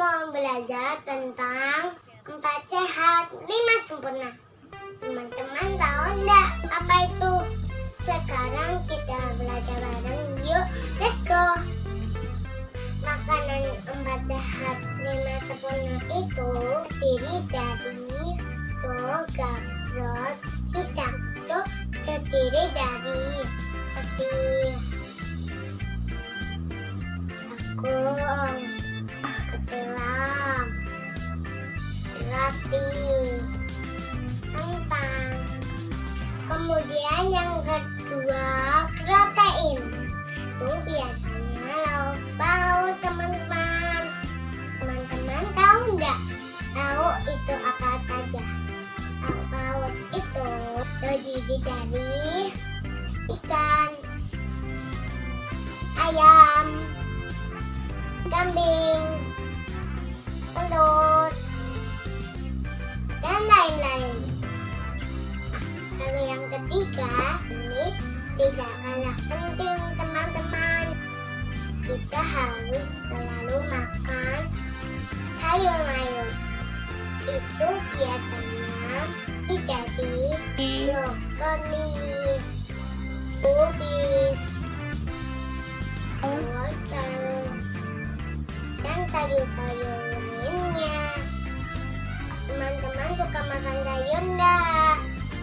mau belajar tentang 4 sehat, 5 sempurna. Teman-teman tahu enggak apa itu? Sekarang kita belajar bareng, yuk, let's go. Makanan 4 sehat, 5 sempurna itu terdiri dari gabrot hitam, terdiri dari nasi, jagung, ketelang, roti, kentang. Kemudian yang kedua, protein. Itu biasanya lauk pauk, teman-teman. Teman-teman tahu enggak? Tahu itu apa saja? Lauk pauk itu terdiri dari ikan, ayam, kambing, telur, dan lain-lain. Lalu yang ketiga, ini tidak kalah penting, teman-teman. Kita harus selalu makan sayur mayur. Itu biasanya jadi brokoli, kubis, wortel, dan sayur-sayur lainnya. Teman-teman suka makan sayur enggak?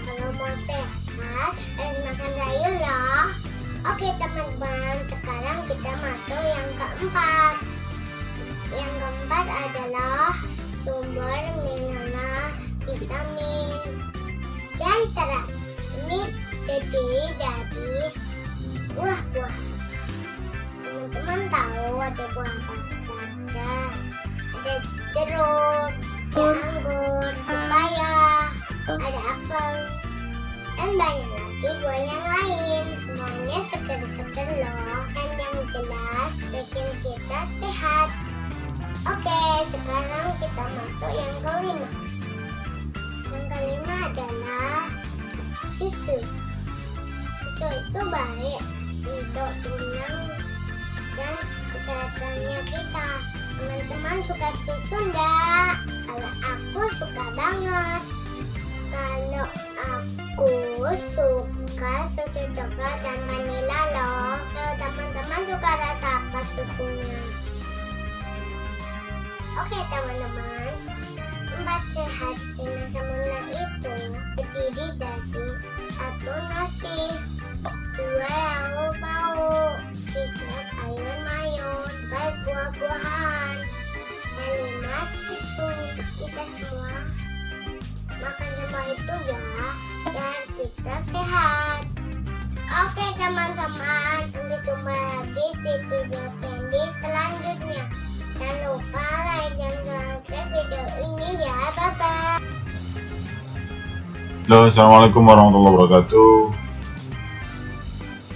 Kalau mau sehat, harus makan sayur loh. Oke teman-teman, sekarang kita masuk yang keempat. Yang keempat adalah sumber mineral, vitamin, dan serat. Ini terdiri dari buah-buahan. Teman-teman tahu ada buah apa saja? Ada jeruk, ada anggur, pepaya, ada apel, dan banyak lagi buah yang lain. Semuanya seger-seger loh, dan yang jelas bikin kita sehat. Oke, sekarang kita masuk yang kelima. Yang kelima adalah susu. Susu itu baik untuk tulang dan kesehatannya kita. Teman-teman suka susu enggak? Kalau aku suka banget. Kalau aku suka susu coklat dan vanila loh. Kalau teman-teman suka rasa apa susunya? Oke teman-teman, 4 sehat 5 sempurna itu terdiri dari 1 nasi, 2 lauk pauk, 3 sayur mayur, 4 buah-buahan, dan 5 susu. Kita semua makan semua itu ya, dan kita sehat. Oke teman-teman, sampai jumpa lagi di video Candy selanjutnya. Jangan lupa like dan subscribe video ini ya, bye-bye. Halo, assalamualaikum warahmatullahi wabarakatuh.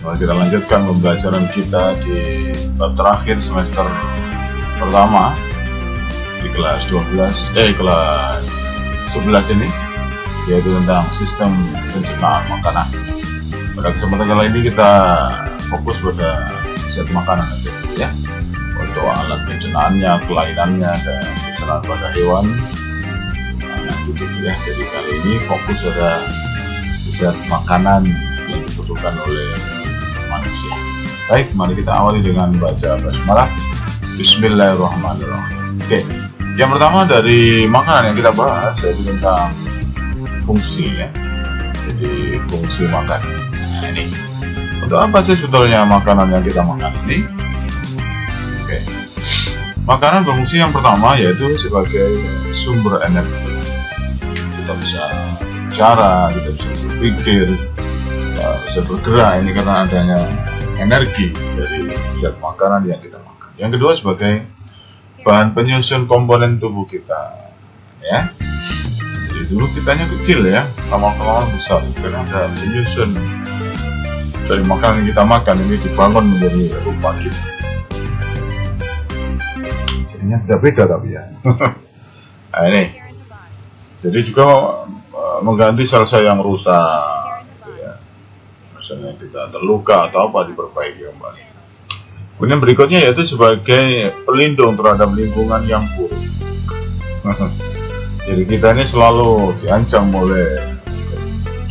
Mari kita lanjutkan pembelajaran kita di bab terakhir semester pertama di kelas 11 ini, yaitu tentang sistem pencernaan makanan. Pada kesempatan kali ini kita fokus pada set makanan aja ya, untuk alat pencernaannya, kelainannya, dan pencernaan pada hewan. Gitu ya. Jadi kali ini fokus pada set makanan yang dibutuhkan oleh manusia. Baik, mari kita awali dengan baca basmalah. Bismillahirrahmanirrahim. Oke, yang pertama dari makanan yang kita bahas yaitu tentang fungsi ya. Jadi fungsi makan. Nah, ini untuk apa sih sebetulnya makanan yang kita makan ini? Oke, makanan berfungsi yang pertama yaitu sebagai sumber energi. Kita bisa bicara, kita bisa berpikir, kita bisa bergerak ini karena adanya energi dari zat makanan yang kita makan. Yang kedua sebagai bahan penyusun komponen tubuh kita ya. Jadi dulu kitanya kecil ya, lama-lama besar karena ada penyusun dari makanan yang kita makan ini dibangun menjadi rupa kita. Jadinya beda-beda tapi ya. Nah, ini jadi juga mengganti sel-sel yang rusak gitu ya. Misalnya kita terluka atau apa, diperbaiki kembali. Kemudian berikutnya yaitu sebagai pelindung terhadap lingkungan yang buruk. Jadi kita ini selalu diancam oleh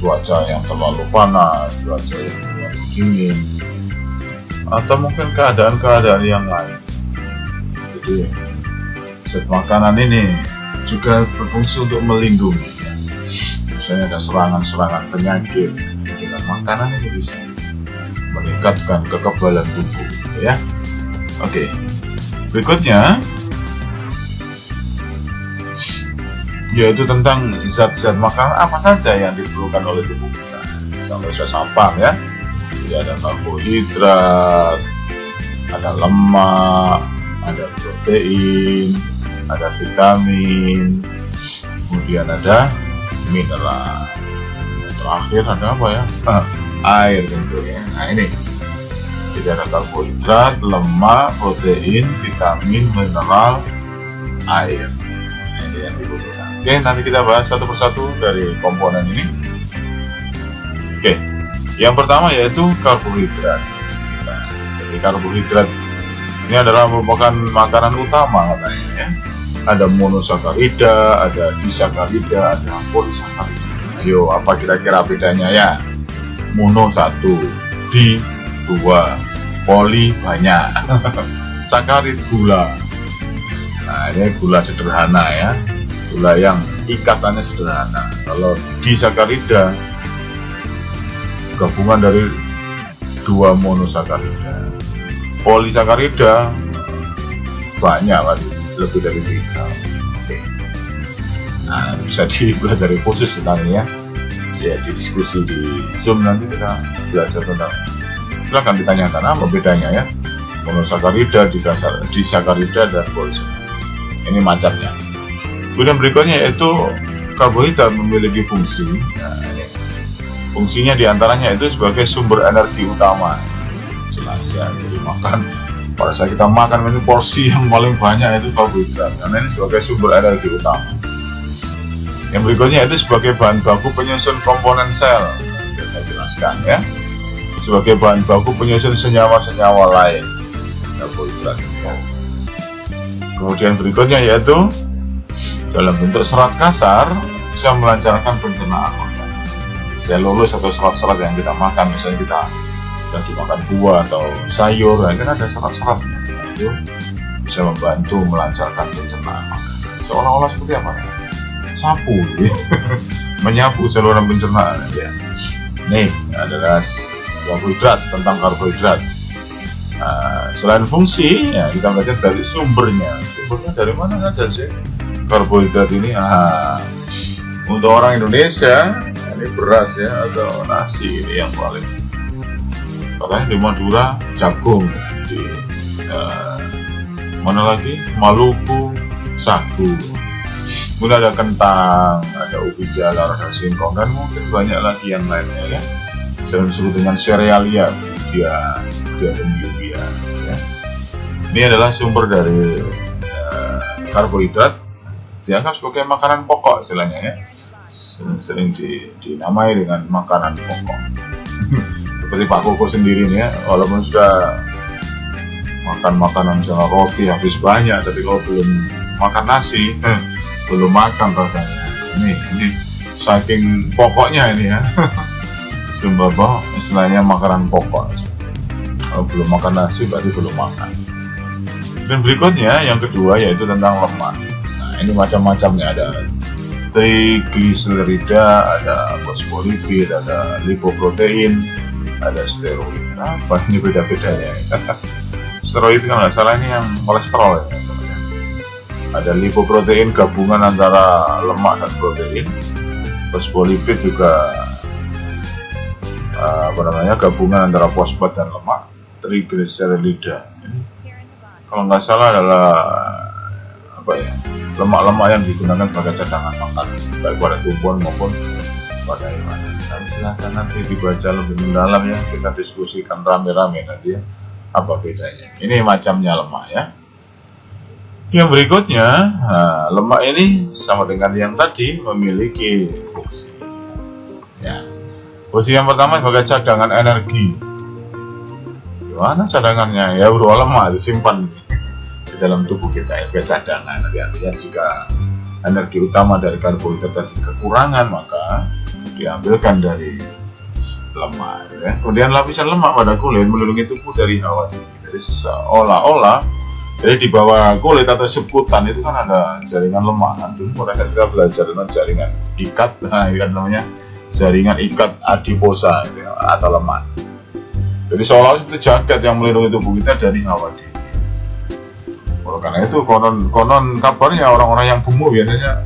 cuaca yang terlalu panas, cuaca yang terlalu dingin, atau mungkin keadaan-keadaan yang lain. Jadi zat makanan ini juga berfungsi untuk melindungi. Misalnya ada serangan-serangan penyakit, dengan makanan ini bisa meningkatkan kekebalan tubuh, ya. Oke, berikutnya yaitu tentang zat-zat makanan apa saja yang diperlukan oleh tubuh kita. Sampai saya paham ya. Jadi ada karbohidrat, ada lemak, ada protein, ada vitamin, kemudian ada mineral. Terakhir ada apa ya? Air tentunya. Nah ini, jadi ada karbohidrat, lemak, protein, vitamin, mineral, air. Nah, ini yang dibutuhkan. Oke, nanti kita bahas satu persatu dari komponen ini. Oke, yang pertama yaitu karbohidrat. Nah, jadi karbohidrat ini adalah merupakan makanan utama katanya ya. Ada monosakarida, ada disakarida, ada polisakarida. Ayo, apa kira-kira bedanya ya? Mono 1, di 2, poli banyak, sakarid gula. Nah ini gula sederhana ya, gula yang ikatannya sederhana. Kalau disakarida gabungan dari 2 monosakarida, polisakarida banyak lagi, lebih dari 3. Oke. Nah bisa dipelajari khusus tentang ini ya, di diskusi di Zoom nanti kita belajar tentang. Silahkan ditanyakan apa bedanya ya, monosakarida, disakarida, dan polisakarida. Ini macamnya. Kemudian berikutnya yaitu karbohidrat memiliki fungsi. Nah, fungsinya diantaranya itu sebagai sumber energi utama. Jelas ya, jadi makan. Pada saat kita makan ini porsi yang paling banyak itu karbohidrat, karena ini sebagai sumber energi utama. Yang berikutnya itu sebagai bahan baku penyusun komponen sel. Saya jelaskan ya. Sebagai bahan baku penyusun senyawa-senyawa lain, karbohidrat. Kemudian berikutnya yaitu dalam bentuk serat kasar bisa melancarkan pencernaan organ. Selulus atau serat-serat yang kita makan, misalnya kita lagi makan buah atau sayur, kan ada serat-seratnya, itu bisa membantu melancarkan pencernaan makanan. Seolah-olah seperti apa? Sapu, gitu. Menyapu saluran pencernaan ya. Nih adalah karbohidrat, tentang karbohidrat. Nah, selain fungsi, ya kita belajar dari sumbernya. Sumbernya dari mana aja sih karbohidrat ini? Untuk orang Indonesia, ini beras ya atau nasi ini yang paling. Katanya di Madura jagung, di mana lagi Maluku sagu. Kemudian ada kentang, ada ubi jalar, ada singkong, dan mungkin banyak lagi yang lainnya ya. Sering disebut dengan serealia, dan yubia. Ya. Ini adalah sumber dari karbohidrat. Dianggap sebagai makanan pokok istilahnya ya. Sering dinamai dengan makanan pokok. Seperti Pak Koko sendiri nih ya, walaupun sudah makan makanan misalnya roti habis banyak, tapi kalau belum makan nasi, belum makan rasanya. Ini saking pokoknya ini ya. Sumber istilahnya makanan pokok. Kalau belum makan nasi berarti belum makan. Dan berikutnya yang kedua yaitu tentang lemak. Nah ini macam-macamnya, ada trigliserida, ada fosfolipid, ada lipoprotein, ada steroid. Apa ini beda-bedanya? Steroid kan nggak salah ini yang kolesterol ya sebenarnya. Ada lipoprotein gabungan antara lemak dan protein. Fosfolipid juga gabungan antara fosfat dan lemak. Trigliserida ini kalau nggak salah adalah lemak-lemak yang digunakan sebagai cadangan makan baik pada tumbuhan maupun pada hewan. Dan silahkan nanti dibaca lebih mendalam ya, kita diskusikan rame-rame nanti ya apa bedanya. Ini macamnya lemak ya. Yang berikutnya, lemak ini sama dengan yang tadi memiliki fungsi. Ya. Fungsi yang pertama sebagai cadangan energi. Gimana cadangannya? Ya berupa lemak disimpan di dalam tubuh kita ya, cadangan. Nanti artinya jika energi utama dari karbohidrat tadi kekurangan, maka diambilkan dari lemak ya. Kemudian lapisan lemak pada kulit melindungi tubuh dari hawa dingin. Jadi seolah-olah di bawah kulit atau sekutan itu kan ada jaringan lemak kan. Dulu mereka kita belajar tentang jaringan ikat, nah ini kan namanya jaringan ikat adiposa gitu ya, atau lemak. Jadi seolah-olah seperti jaket yang melindungi tubuh kita dari hawa dingin. Oleh karena itu konon kabarnya orang-orang yang gemuk biasanya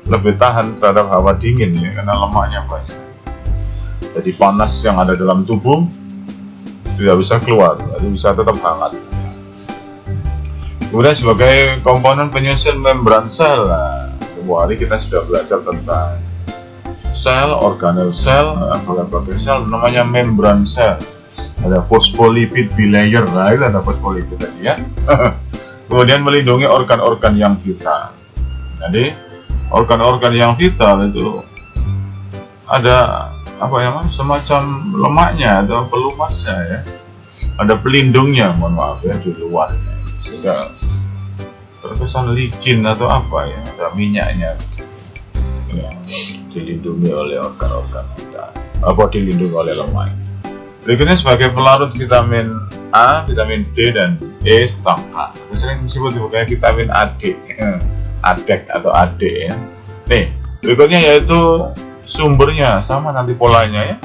lebih tahan terhadap hawa dingin ya, karena lemaknya banyak. Jadi panas yang ada dalam tubuh tidak bisa keluar, jadi bisa tetap hangat. Kemudian sebagai komponen penyusun membran sel, nah, hari kita sudah belajar tentang sel, organel sel, bagian sel, namanya membran sel. Ada fosfolipid bilayer, nah itu ada fosfolipid tadi ya. Kemudian melindungi organ-organ yang vital. Jadi organ-organ yang vital itu ada apa ya mas, semacam lemaknya atau pelumasnya ya, ada pelindungnya, mohon maaf ya, di luar sehingga terkesan licin atau apa ya, ada minyaknya ya, dilindungi oleh organ-organ kita, apa dilindungi oleh lemak. Berikutnya sebagai pelarut vitamin A, vitamin D dan E serta K. Sering disebut sebagai vitamin AD, ADEK atau AD ya. Nih, berikutnya yaitu sumbernya sama nanti polanya ya.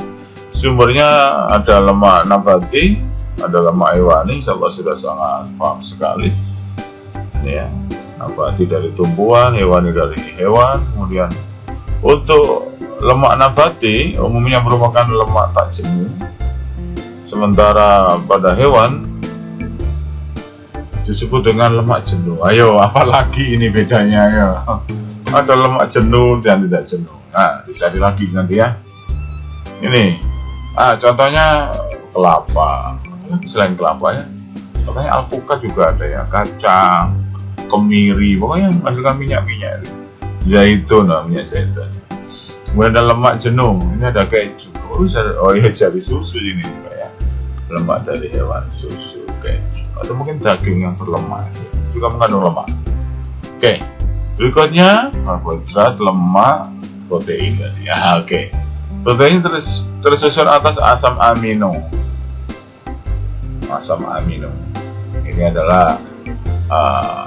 Sumbernya ada lemak nabati, ada lemak hewani, sahabat sudah sangat paham sekali. Ya, nabati dari tumbuhan, hewani dari hewan. Kemudian untuk lemak nabati umumnya merupakan lemak tak jenuh. Sementara pada hewan disebut dengan lemak jenuh. Ayo, apalagi ini bedanya ya? Ada lemak jenuh dan tidak jenuh. Nah, dicari lagi nanti ya. Ini, contohnya kelapa. Selain kelapa ya, contohnya alpukat juga ada ya, kacang, kemiri, pokoknya menghasilkan minyak-minyak itu. Zaitun, minyak zaitun. Kemudian ada lemak jenuh. Ini ada keju. Oh iya, jadi susu ini juga ya. Lemak dari hewan, susu, keju, atau mungkin daging yang berlemak juga mengandung lemak. Oke, berikutnya karbohidrat, lemak, protein tadi ya. Oke, protein tersusun atas asam amino. Asam amino ini adalah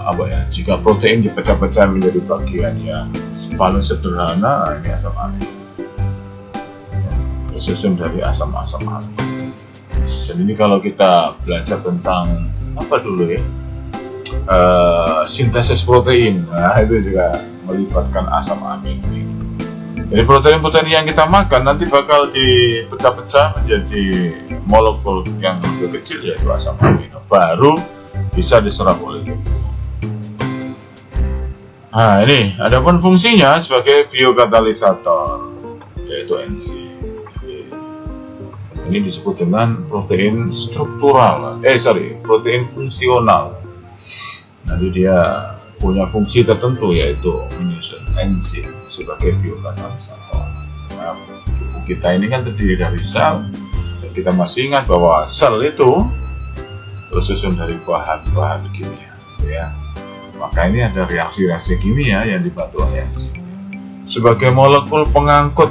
apa ya? Jika protein dipecah-pecah menjadi bagian yang paling sederhana, ini asam amino. Tersusun dari asam-asam amino. Dan ini kalau kita belajar tentang apa dulu ya, sintesis protein, nah itu juga melibatkan asam amino ini. Jadi protein-protein yang kita makan nanti bakal dipecah-pecah menjadi molekul yang lebih kecil, yaitu asam amino, baru bisa diserap oleh tubuh. Nah ini, adapun fungsinya sebagai biokatalisator, yaitu enzim. Ini disebut dengan protein struktural, protein fungsional. Nanti dia punya fungsi tertentu, yaitu menyusun enzim sebagai biokatalisator. Nah, tubuh kita ini kan terdiri dari sel, dan kita masih ingat bahwa sel itu tersusun dari bahan-bahan kimia, ya. Maka ini ada reaksi-reaksi kimia yang dibantu oleh enzim. Sebagai molekul pengangkut,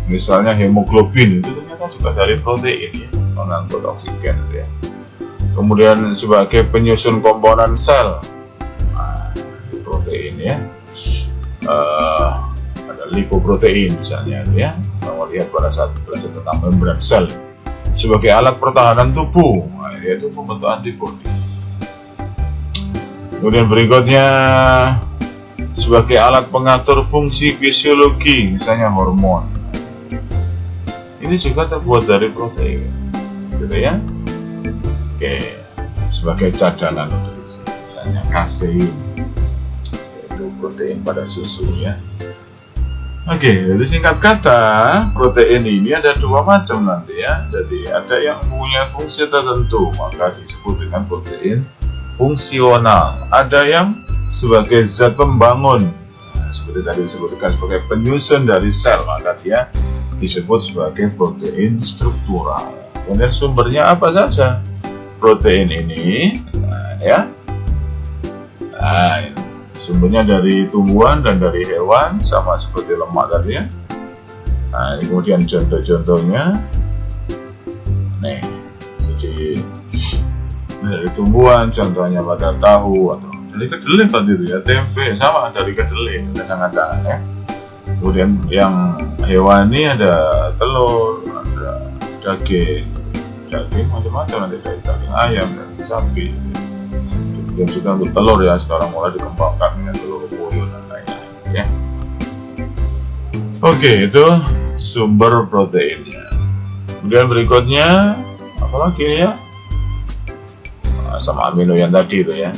misalnya hemoglobin itu ternyata juga dari protein ya, pengangkut oksigen itu ya. Kemudian sebagai penyusun komponen sel, nah, protein ya, ada lipoprotein misalnya ya. Kalau lihat pada saat belajar tentang membran sel, sebagai alat pertahanan tubuh, nah, yaitu membentuk antibodi. Kemudian berikutnya sebagai alat pengatur fungsi fisiologi, misalnya hormon. Ini juga terbuat dari protein, gitu ya. Oke, sebagai cadangan nutrisi, misalnya kasein, yaitu protein pada susu ya. Oke, jadi singkat kata, protein ini ada dua macam nanti ya. Jadi ada yang punya fungsi tertentu, maka disebut dengan protein fungsional. Ada yang sebagai zat pembangun, nah, seperti tadi disebutkan sebagai penyusun dari sel, maka dia disebut sebagai protein struktural. Kemudian sumbernya apa saja protein ini, nah, ya. Nah, sumbernya dari tumbuhan dan dari hewan, sama seperti lemak tadi ya. Nah, ini kemudian contoh-contohnya. Nih, jadi dari tumbuhan, contohnya pada tahu atau dari kedelai tadi itu ya, tempe sama dari kedelai, kacang-kacangan ya. Kemudian yang hewani ada telur, ada daging macam-macam, nanti dari daging ayam dan sapi. Kemudian juga untuk telur ya, sekarang mulai dikembangkan dengan telur puyuh dan lain-lain ya. Oke, itu sumber proteinnya. Kemudian berikutnya apalagi ya, asam amino yang tadi itu ya.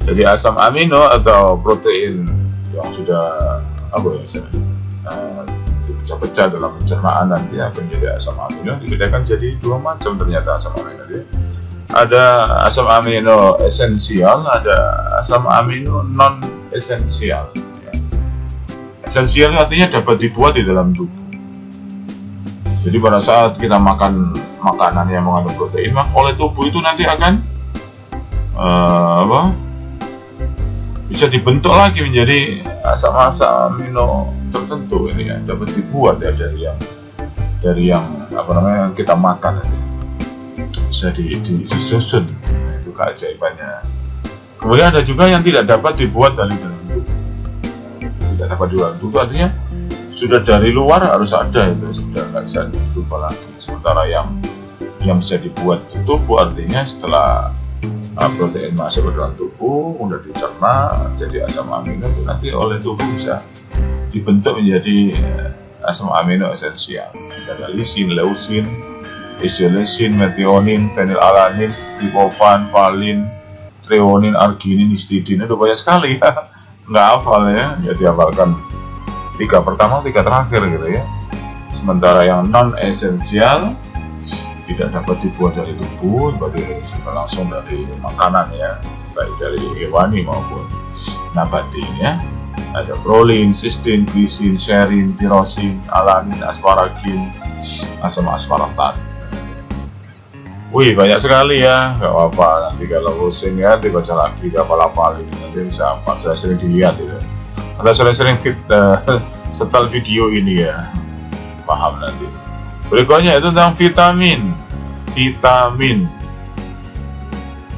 Jadi asam amino atau protein yang sudah dipecah-pecah dalam pencernaan nanti akan menjadi asam amino, dibedakan jadi dua macam ternyata asam amino ya. Ada asam amino esensial, ada asam amino non esensial ya. Esensial artinya dapat dibuat di dalam tubuh. Jadi pada saat kita makan makanan yang mengandung protein, maka oleh tubuh itu nanti akan bisa dibentuk lagi menjadi asam-asam amino tertentu ini ya, dapat dibuat ya dari yang kita makan nanti. Bisa disusun. Nah, itu keajaibannya. Kemudian ada juga yang tidak dapat dibuat dari dalam tubuh. Tidak dapat dibuat dalam tubuh artinya sudah dari luar harus ada, itu sudah nggak bisa diubah lagi. Sementara yang bisa dibuat di tubuh artinya setelah protein masuk ke dalam tubuh, udah dicerna jadi asam amino, itu nanti oleh tubuh bisa dibentuk menjadi asam amino esensial. Ada lisin, leusin, isoleucin, metionin, fenilalanin, lipofan, valin, treonin, arginin, histidin. Itu banyak sekali ya, nggak hafal ya, jadi hafalkan 3 pertama, 3 terakhir gitu ya. Sementara yang non esensial tidak dapat dibuat dari tubuh, berarti sudah langsung dari makanan ya, baik dari hewani maupun nabati ya. Ada prolin, sistin, glisin, serin, tirosin, alanin, asparagin, asam aspartat. Wih, banyak sekali ya, nggak apa-apa. Nanti kalau pusing ya, dibaca lagi, hafal-hafal ini nanti bisa apa? Saya sering dilihat itu. Anda sering-sering setel video ini ya, paham nanti. Berikutnya itu tentang vitamin.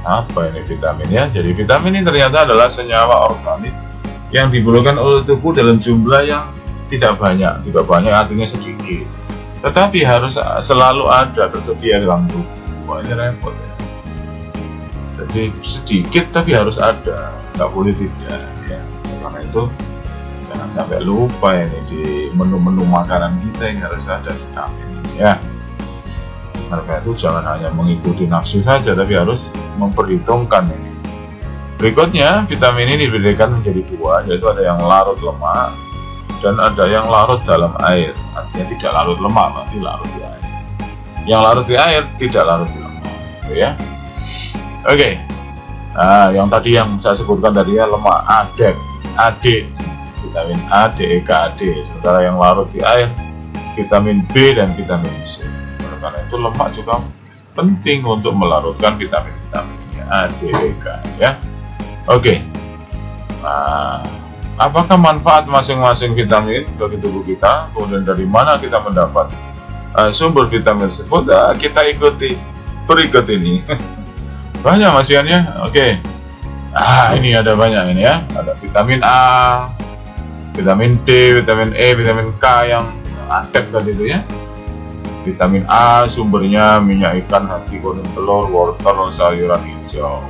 Apa ini vitamin ya? Jadi vitamin ini ternyata adalah senyawa organik yang diperlukan oleh tubuh dalam jumlah yang tidak banyak artinya sedikit. Tetapi harus selalu ada tersedia dalam tubuh. Wah, ini repot ya. Jadi sedikit tapi harus ada, nggak boleh tidak ya. Karena itu jangan sampai lupa ini di menu-menu makanan kita yang harus ada vitamin ini ya. Maka itu jangan hanya mengikuti nafsu saja, tapi harus memperhitungkan ini. Berikutnya, vitamin ini dibedakan menjadi 2, yaitu ada yang larut lemak dan ada yang larut dalam air. Artinya tidak larut lemak, berarti larut di air. Yang larut di air tidak larut di lemak, ya. Oke. Nah, yang tadi yang saya sebutkan tadi ya, lemak AD, vitamin A, D, E, K, D. Sementara yang larut di air, vitamin B dan vitamin C. Karena itu lemak juga penting untuk melarutkan vitamin-vitaminnya A, D, E, K ya. Oke. Nah, apakah manfaat masing-masing vitamin bagi tubuh kita? Kemudian dari mana kita mendapat sumber vitamin tersebut? Kita ikuti berikut ini. Banyak masiannya. Oke. Ini ada banyak ini ya. Ada vitamin A, vitamin D, vitamin E, vitamin K yang aktif tadi itu ya. Vitamin A sumbernya minyak ikan, hati, kuning telur, wortel, sayuran hijau,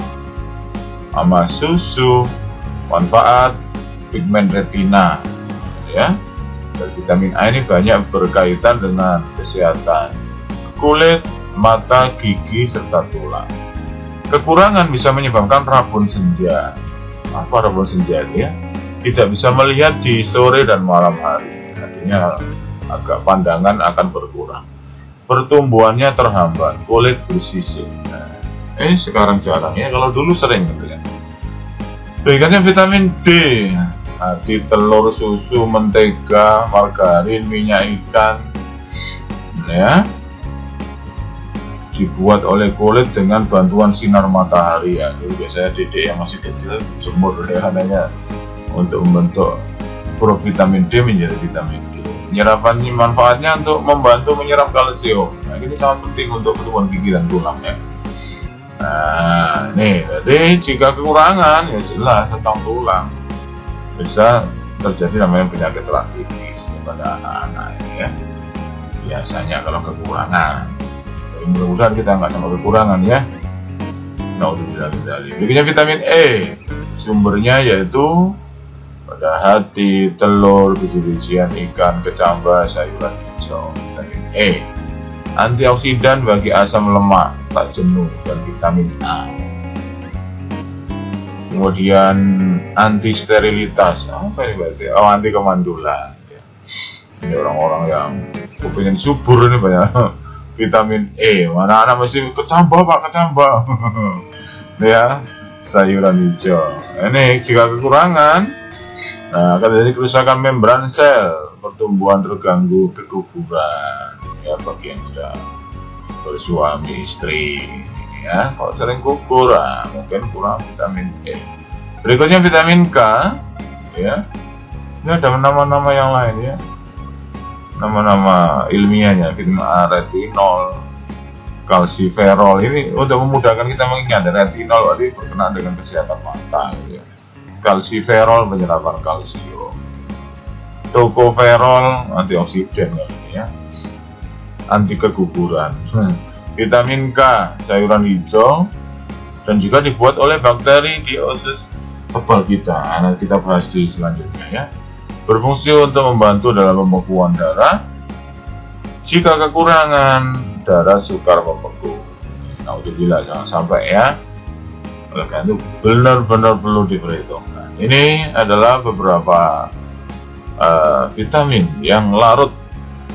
sama susu. Manfaat pigmen retina ya. Dan vitamin A ini banyak berkaitan dengan kesehatan kulit, mata, gigi, serta tulang. Kekurangan bisa menyebabkan rabun senja. Apa rabun senja ya? Tidak bisa melihat di sore dan malam hari. Artinya agak pandangan akan berkurang. Pertumbuhannya terhambat, kulit bersisik. Sekarang jarang ya, kalau dulu sering gitu ya. Berikutnya vitamin D, hati, telur, susu, mentega, margarin, minyak ikan, ya, dibuat oleh kulit dengan bantuan sinar matahari ya. Jadi biasanya dedek yang masih kecil jemur ya, katanya untuk membentuk provitamin D menjadi vitamin D. Penyerapan manfaatnya untuk membantu menyerap kalsium. Nah, ini sangat penting untuk pertumbuhan gigi dan tulang ya. Nah, nih, jadi jika kekurangan ya jelas tentang tulang bisa terjadi namanya penyakit rakitis pada anak-anak ya. Biasanya kalau kekurangan. Jadi mudah-mudahan kita nggak sama kekurangan ya. Nah, udah berikutnya vitamin E. Sumbernya yaitu pada hati, telur, biji-bijian ikan, kecambah, sayuran hijau. Vitamin E. Antioksidan bagi asam lemak, tak jenuh, dan vitamin A. Kemudian anti sterilitas. Apa ini berarti? Oh, anti kemandulan. Ini orang-orang yang kepingin subur ini banyak vitamin E. Mana anak masih kecambah pak, kecambah. Ya, sayuran hijau. Ini jika kekurangan, nah akan terjadi kerusakan membran sel, pertumbuhan terganggu, keguguran. Ya bagi yang sudah bersuami istri, ya kalau sering gugur, mungkin kurang vitamin E. Berikutnya vitamin K, ya. Ini ada nama-nama yang lain ya. Nama-nama ilmiahnya vitamin A, retinol, kalsiferol. Ini untuk memudahkan kita mengingat retinol berarti berkenaan dengan kesehatan mata ya. Kalsiferol penyerapan kalsium, tokoferol antioksidan ya, anti keguguran. Vitamin K sayuran hijau dan juga dibuat oleh bakteri di usus kepal kita. Nanti kita bahas di selanjutnya ya. Berfungsi untuk membantu dalam pembekuan darah. Jika kekurangan, darah sukar membeku. Nah, udah jangan sampai ya. Oleh karena itu benar-benar perlu diperhitungkan. Ini adalah beberapa vitamin yang larut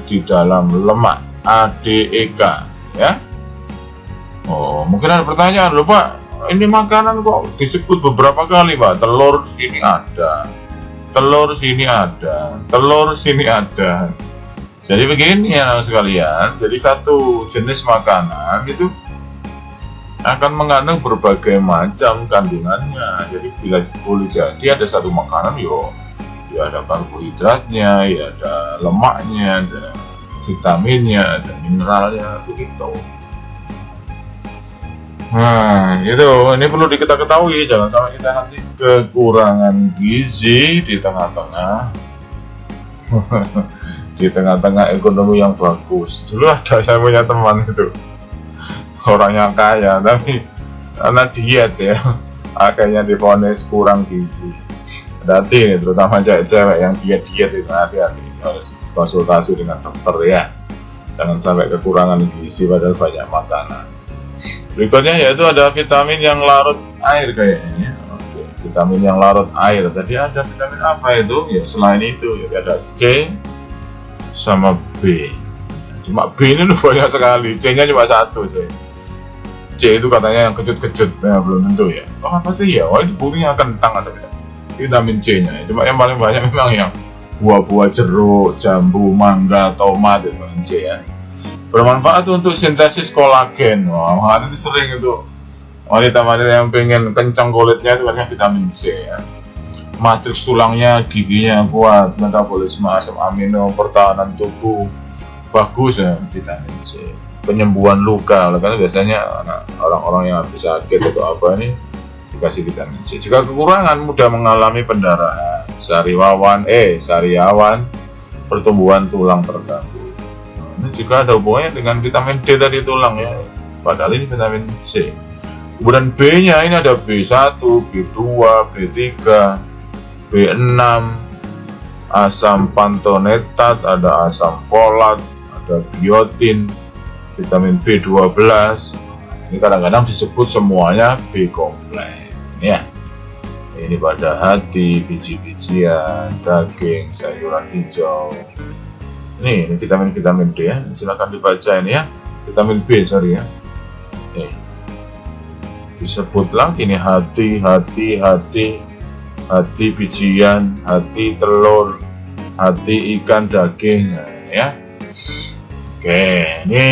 di dalam lemak ADEK ya. Oh, mungkin ada pertanyaan, loh Pak, ini makanan kok disebut beberapa kali Pak. Telur sini ada, telur sini ada, telur sini ada. Jadi begini ya anak sekalian, jadi satu jenis makanan itu akan mengandung berbagai macam kandungannya. Jadi bila boleh jadi ada satu makanan ya ada karbohidratnya, ya ada lemaknya, ada vitaminnya, ada mineralnya, begitu. Nah, itu ini perlu kita ketahui, jangan sampai kita nanti kekurangan gizi di tengah-tengah di tengah-tengah ekonomi yang bagus. Dulu ada saya punya teman itu orang yang kaya, tapi karena diet ya akhirnya divonis kurang gizi. Hati nih, terutama cewek-cewek yang diet itu hati-hati, harus konsultasi dengan dokter ya, jangan sampai kekurangan gizi padahal banyak makanan. Berikutnya yaitu ada vitamin yang larut air kayaknya. Oke, vitamin yang larut air. Tadi ada vitamin apa itu? Ya selain itu ya ada C sama B. Cuma B ini banyak sekali, C-nya cuma satu sih. C itu katanya yang kecut-kecut, ya, belum tentu ya. Oh apa tuh ya? Wah ini buktinya kentang atau tidak? Vitamin C-nya. Cuma yang paling banyak memang yang buah-buah jeruk, jambu, mangga, tomat itu C ya. Bermanfaat untuk sintesis kolagen. Wah, itu sering itu wanita-wanita yang pengen kencang kulitnya itu banyak vitamin C ya. Matriks tulangnya, giginya kuat, metabolisme asam amino, pertahanan tubuh bagus ya, vitamin C. Penyembuhan luka, karena biasanya orang-orang yang habis sakit atau apa ini dikasih vitamin C. Jika kekurangan mudah mengalami pendarahan, sariawan, pertumbuhan tulang terganggu. Ini juga ada hubungannya dengan vitamin D tadi tulang ya, padahal ini vitamin C. Kemudian B-nya ini ada B1, B2, B3, B6, asam pantonetat, ada asam folat, ada biotin, vitamin B12. Ini kadang-kadang disebut semuanya B kompleks ya. Ini pada hati, biji-bijian, daging, sayuran hijau. Ini vitamin-vitamin D ya. Silakan dibaca ini ya. Vitamin B ya. Nih. Disebut lagi ini hati, bijian, hati telur, hati ikan, daging ya. Oke, ini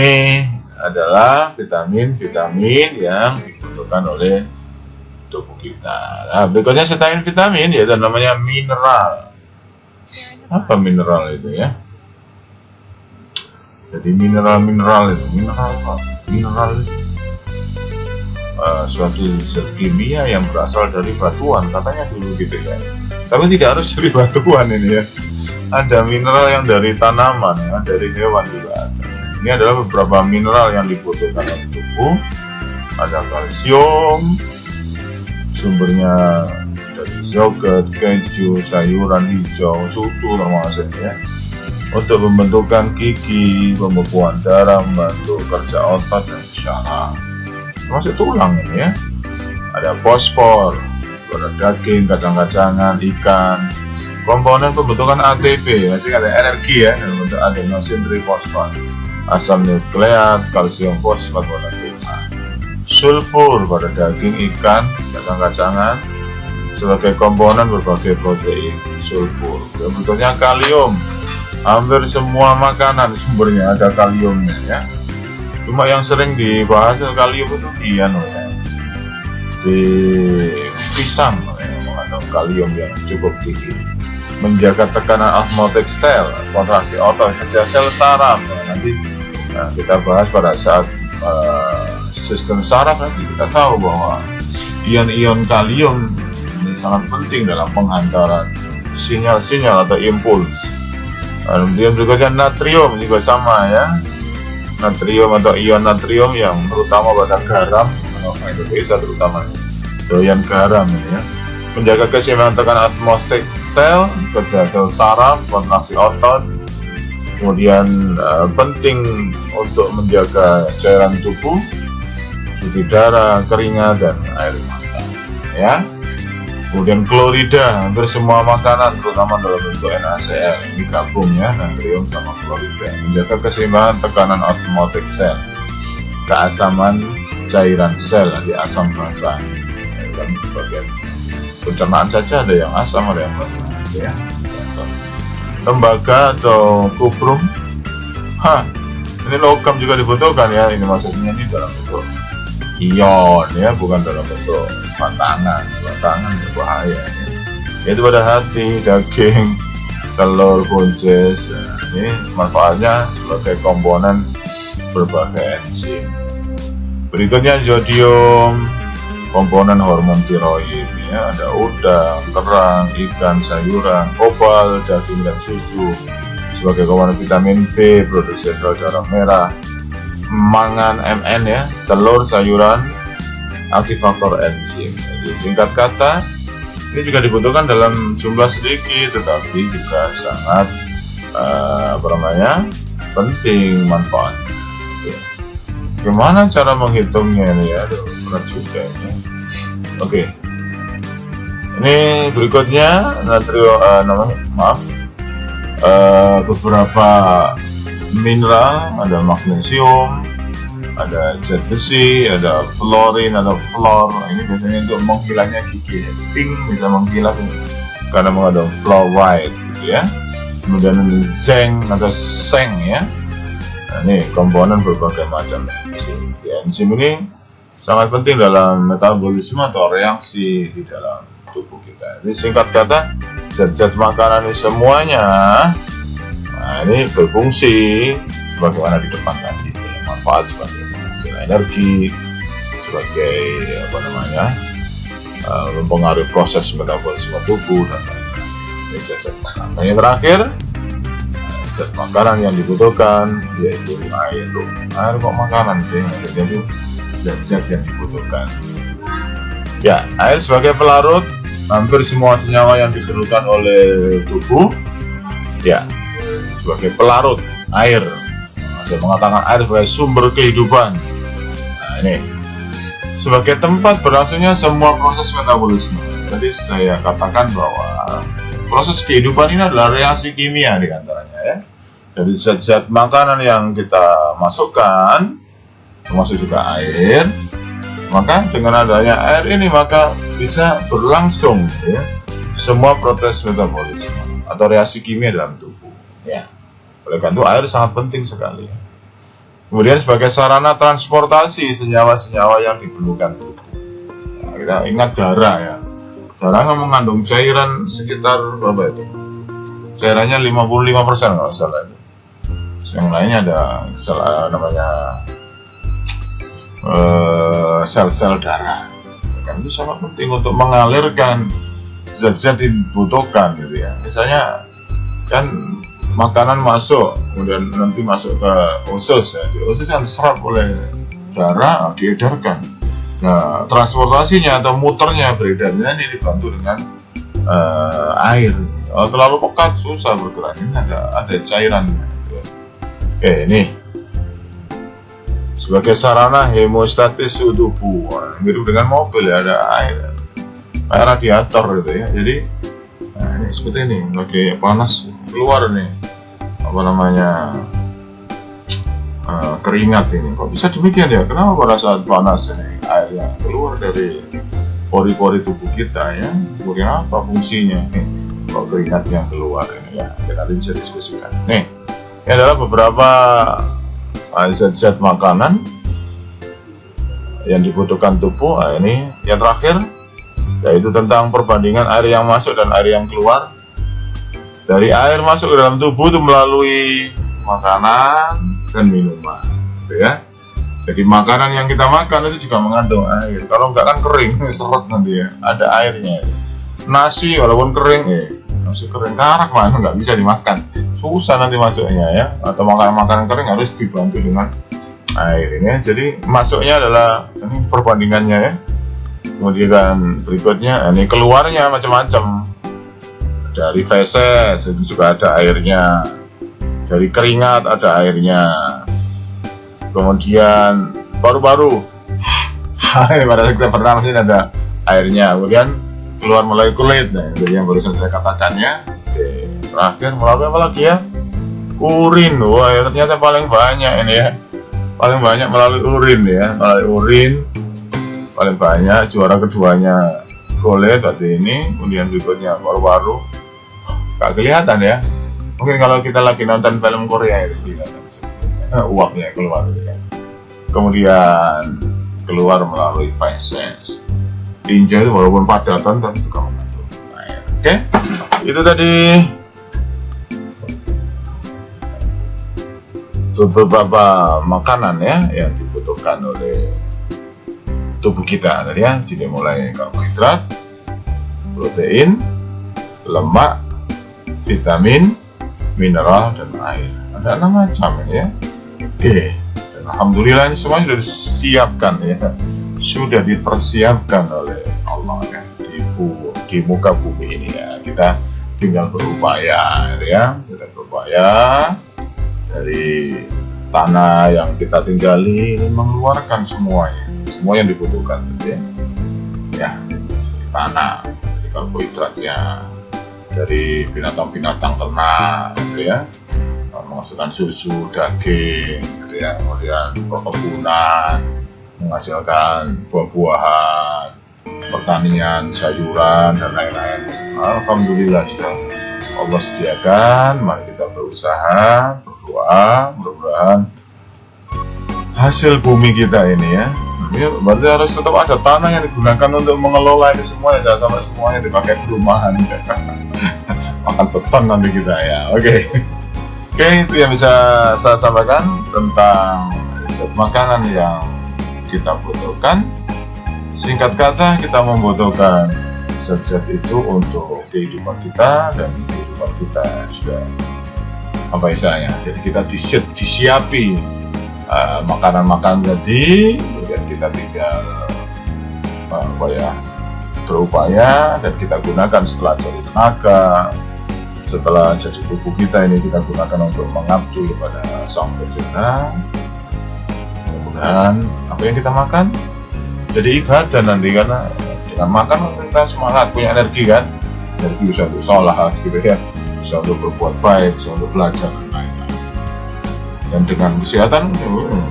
adalah vitamin-vitamin yang dibutuhkan oleh tubuh kita. Nah, berikutnya selain vitamin yaitu namanya mineral. Apa mineral itu ya? Jadi mineral itu suatu zat kimia yang berasal dari batuan, katanya dulu gitu ya. Tapi tidak harus dari batuan ini ya. Ada mineral yang dari tanaman, ya, dari hewan juga ada. Ini adalah beberapa mineral yang dibutuhkan oleh tubuh. Ada kalsium, sumbernya dari yogurt, keju, sayuran hijau, susu termasuk ya. Untuk pembentukan gigi, pembekuan darah, membantu kerja otot dan syaraf. Termasuk tulang ini ya. Ada fosfor, ada daging, kacang-kacangan, ikan. Komponen pembentukan ATP, jadi ada energi ya, dalam bentuk adenosin trifosfat. Asam nukleat, kalsium fosfat pada tulang. Sulfur pada daging, ikan, kacang-kacangan sebagai komponen berbagai protein. Sulfur. Berikutnya kalium. Hampir semua makanan sumbernya ada kaliumnya ya. Cuma yang sering dibahas kalium itu ya, di pisang ya, mengandung kalium yang cukup tinggi. Menjaga tekanan osmotic sel, kontraksi otot, kerja sel saraf. Nanti kita bahas pada saat sistem saraf, nanti kita tahu bahwa ion-ion kalium ini sangat penting dalam penghantaran sinyal-sinyal atau impuls. Kemudian berikutnya natrium juga sama ya. Natrium atau ion natrium yang terutama pada garam, Indonesia terutama doyan garam ya. Menjaga keseimbangan tekanan osmotic sel, kerja sel saraf, kontraksi otot. Kemudian penting untuk menjaga cairan tubuh, suhu darah, keringat dan air mata ya. Kemudian klorida, hampir semua makanan terutama dalam bentuk NaCl ini gabung ya, natrium sama klorida. Menjaga keseimbangan tekanan osmotic sel, keasaman cairan sel, di asam basa. Dan bagian pencernaan saja ada yang asam, ada yang basa ya. Tembaga atau kuprum, ini logam juga dibutuhkan ya. Ini maksudnya ini dalam bentuk ion ya, bukan dalam bentuk batangan berbahaya ya. Itu pada hati, daging, telur, buncis. Ini manfaatnya sebagai komponen berbagai enzim. Berikutnya zodium, komponen hormon tiroid ya. Ada udang, kerang, ikan, sayuran, kobal, daging dan susu sebagai komponen vitamin B, produksi sel darah merah. Mangan Mn ya, telur, sayuran, aktivator enzim. Jadi singkat kata, ini juga dibutuhkan dalam jumlah sedikit, tetapi juga sangat penting manfaatnya. Oke. Gimana cara menghitungnya ini ya? Berat juga ini. Oke. Ini berikutnya beberapa mineral, ada magnesium, ada zat besi, ada fluorin atau fluor. Ini biasanya untuk menghilangnya gigi, pink bisa menghilang karena mengandung fluoride gitu ya. Kemudian zinc atau seng ya. Nah, ini komponen berbagai macam enzim. Enzim ini sangat penting dalam metabolisme atau reaksi di dalam tubuh kita. Jadi singkat kata, zat-zat makanan ini semuanya ini berfungsi sebagaimana di depan tadi, manfaat sebagai penghasil energi, sebagai mempengaruhi proses metabolisme tubuh dan lain-lain. Zat-zat makanan. Yang terakhir, zat makanan yang dibutuhkan yaitu air. Air kok makanan sih? Jadi zat-zat yang dibutuhkan. Ya, air sebagai pelarut hampir semua senyawa yang diperlukan oleh tubuh. Ya, sebagai pelarut air. Saya mengatakan air sebagai sumber kehidupan. Nah, ini sebagai tempat berlangsungnya semua proses metabolisme. Jadi saya katakan bahwa proses kehidupan ini adalah reaksi kimia di antaranya ya. Dari zat-zat makanan yang kita masukkan, termasuk juga air, maka dengan adanya air ini maka bisa berlangsung ya semua proses metabolisme atau reaksi kimia dalam tubuh. Ya, oleh karena itu air sangat penting sekali. Kemudian sebagai sarana transportasi senyawa-senyawa yang diperlukan tubuh. Nah, kita Kita ingat darah ya. Darah kan mengandung cairan sekitar berapa itu? Cairannya 55% kalau salah itu. Yang lainnya ada namanya sel-sel darah. Kan itu sangat penting untuk mengalirkan zat-zat dibutuhkan gitu ya. Misalnya kan makanan masuk, kemudian nanti masuk ke usus ya. Di usus kan diserap oleh darah, diedarkan. Nah, transportasinya atau muternya beredarnya ini dibantu dengan air. Kalau terlalu pekat susah bergerak. Ini ada cairan. Oke, ini sebagai sarana hemostatis suhu tubuh, mirip dengan mobil ya, ada air radiator gitu ya. Jadi ini seperti ini, lagi panas keluar nih apa namanya keringat ini. Kok bisa demikian ya? Kenapa pada saat panas ini air yang keluar dari pori-pori tubuh kita ya? Kemudian apa fungsinya? Kok keringat yang keluar ini ya? Kita nanti bisa diskusikan. Nih, ini adalah beberapa zat-zat makanan yang dibutuhkan tubuh. Nah, ini yang terakhir yaitu tentang perbandingan air yang masuk dan air yang keluar. Dari air masuk ke dalam tubuh itu melalui makanan dan minuman, gitu ya. Jadi makanan yang kita makan itu juga mengandung air. Kalau enggak kan kering, seret nanti ya. Ada airnya. Nasi walaupun kering, nasi kering karak mana nggak bisa dimakan. Susah nanti masuknya ya. Atau makanan kering harus dibantu dengan air ini. Jadi masuknya adalah ini perbandingannya ya. Kemudian berikutnya ini keluarnya macam-macam. Dari feses itu juga ada airnya. Dari keringat ada airnya. Kemudian paru-paru. Ini pada saat kita bernafas ini ada airnya. Kemudian keluar melalui kulit. Nah, jadi yang barusan saya katakan ya. Oke. Terakhir melalui apa lagi ya? Urin. Wah, ya, ternyata paling banyak ini ya. Paling banyak melalui urin ya. Melalui urin paling banyak. Juara keduanya kulit tadi ini. Kemudian berikutnya paru-paru. Gak kelihatan ya. Mungkin kalau kita lagi nonton film Korea itu kelihatan. Uapnya keluar gitu ya. Kemudian keluar melalui feses. Tinja itu walaupun padatan tapi juga mengandung air. Oke, itu tadi beberapa makanan ya yang dibutuhkan oleh tubuh kita tadi ya. Jadi mulai karbohidrat, protein, lemak, vitamin, mineral, dan air. Ada 6 macam ini ya. Oke, dan alhamdulillah ini semua sudah disiapkan ya. Sudah dipersiapkan oleh Allah ya di muka bumi ini ya. Kita tinggal berupaya ya. Kita berupaya dari tanah yang kita tinggali ini mengeluarkan semuanya, semua yang dibutuhkan gitu ya. Ya, dari tanah, dari karbohidratnya, dari binatang-binatang ternak gitu ya. Menghasilkan susu, daging gitu ya. Kemudian perkebunan menghasilkan buah-buahan, pertanian, sayuran, dan lain-lain. Alhamdulillah sudah Allah sediakan. Mari kita berusaha, berdoa, mudah-mudahan hasil bumi kita ini ya. Ini berarti harus tetap ada tanah yang digunakan untuk mengelola ini semua ya. Jangan sampai semuanya dipakai perumahan ya. Makan beton nanti kita ya. Oke, itu yang bisa saya sampaikan tentang zat makanan yang kita butuhkan. Singkat kata, kita membutuhkan zat-zat itu untuk kehidupan kita, dan kehidupan kita sudah apa istilahnya. Jadi kita disiapi makanan-makanan tadi, kemudian kita tinggal berupaya dan kita gunakan setelah jadi tenaga. Setelah jadi tubuh kita ini kita gunakan untuk mengabdi kepada Sang Pencipta. Mudah-mudahan apa yang kita makan jadi ibadah nanti, karena dengan makan kita semangat, punya energi kan, energi bisa untuk sholat gitu ya, bisa untuk berbuat baik, bisa untuk belajar dan lain-lain. Dan dengan kesehatan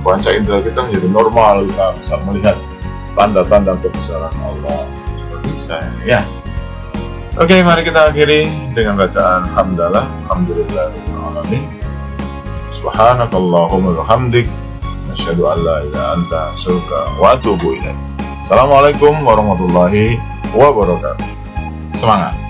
panca indera kita menjadi normal, kita bisa melihat tanda-tanda kebesaran Allah seperti saya ya. Oke, mari kita akhiri dengan bacaan hamdalah. Alhamdulillahirrahmanirrahim. Subhanakallahumma wa bihamdik, asyhadu an la ilaha illa anta, astaghfiruka wa atubu ilaik. Assalamualaikum warahmatullahi wabarakatuh. Semangat!